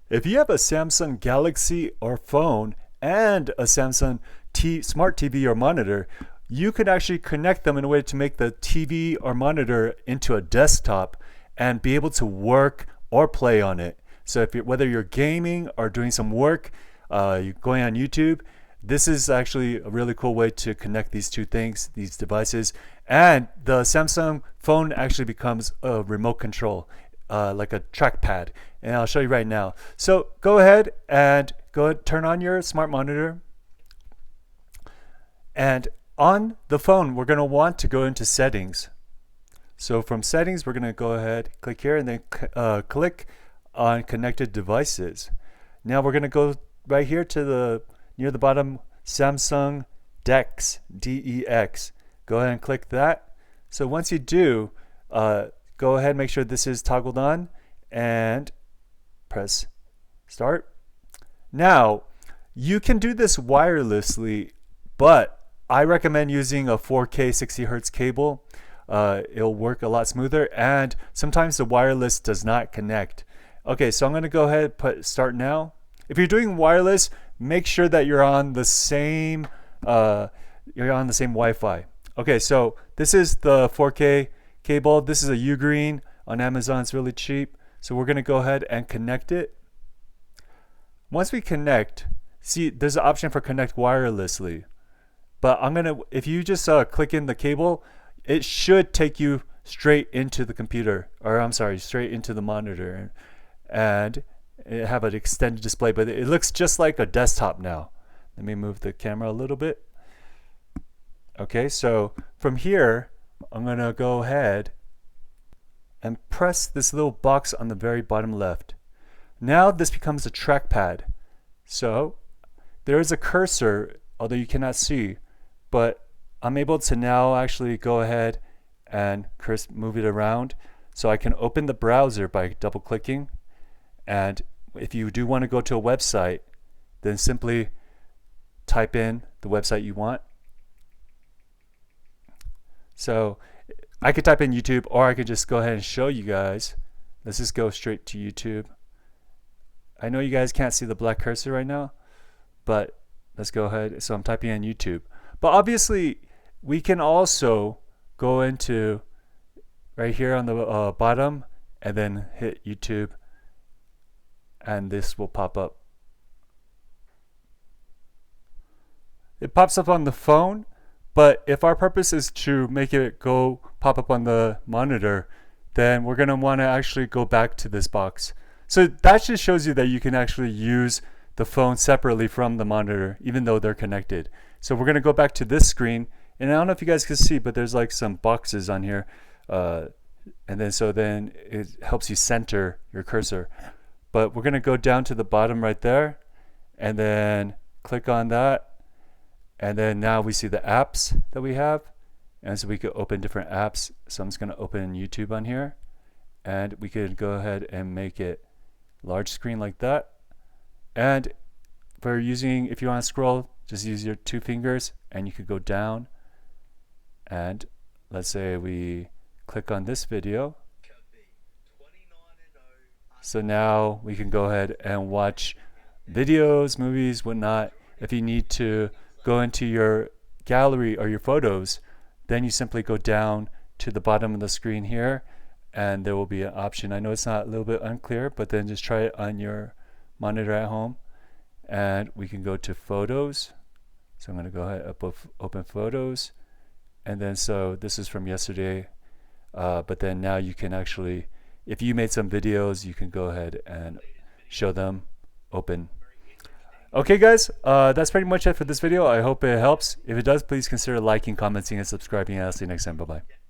If you have a Samsung Galaxy or phone and a Samsung smart TV or monitor, you could actually connect them in a way to make the TV or monitor into a desktop and be able to work or play on it. So whether you're gaming or doing some work, you're going on YouTube, this is actually a really cool way to connect these two things, these devices. And the Samsung phone actually becomes a remote control, like a trackpad. And I'll show you right now. So go ahead and turn on your smart monitor. And on the phone, we're going to want to go into settings. So from settings, we're going to go ahead, click here, and then click on connected devices. Now we're going to go right here to near the bottom, Samsung DeX, D-E-X. Go ahead and click that. So once you do, go ahead and make sure this is toggled on and press start. Now, you can do this wirelessly, but I recommend using a 4K 60 Hertz cable. It'll work a lot smoother, and sometimes the wireless does not connect. Okay, so I'm going to go ahead and put start now. If you're doing wireless, make sure that you're on the same Wi-Fi. Okay, so this is the 4K cable. This is a Ugreen on Amazon. It's really cheap. So we're going to go ahead and connect it. Once we connect, see there's an option for connect wirelessly. But if you just click in the cable, it should take you straight into the computer, or I'm sorry, straight into the monitor, and it have an extended display, but it looks just like a desktop now. Let me move the camera a little bit. Okay, so from here, I'm gonna go ahead and press this little box on the very bottom left. Now this becomes a trackpad. So there is a cursor, although you cannot see, but I'm able to now actually go ahead and move it around. So I can open the browser by double clicking, and if you do want to go to a website, then simply type in the website you want. So I could type in YouTube, or I could just go ahead and show you guys. Let's just go straight to YouTube. I know you guys can't see the black cursor right now, but let's go ahead. So I'm typing in YouTube. But obviously, we can also go into right here on the bottom and then hit YouTube, and this will pop up. It pops up on the phone, but if our purpose is to make it pop up on the monitor, then we're going to want to actually go back to this box. So that just shows you that you can actually use the phone separately from the monitor, even though they're connected. So we're going to go back to this screen, and I don't know if you guys can see, but there's like some boxes on here, and then it helps you center your cursor. But we're going to go down to the bottom right there, and then click on that, and then now we see the apps that we have, and so we could open different apps. So I'm just going to open YouTube on here, and we could go ahead and make it large screen like that. And if you want to scroll, just use your 2 fingers, and you could go down, and let's say we click on this video. So now we can go ahead and watch videos, movies, whatnot. If you need to go into your gallery or your photos, then you simply go down to the bottom of the screen here, and there will be an option. I know it's not a little bit unclear, but then just try it on your monitor at home, and we can go to photos. So I'm going to go ahead and open photos, and then so this is from yesterday, but then now you can actually, if you made some videos, you can go ahead and show them open. Okay guys, that's pretty much it for this video. I hope it helps. If it does, please consider liking, commenting, and subscribing, and I'll see you next time. Bye bye.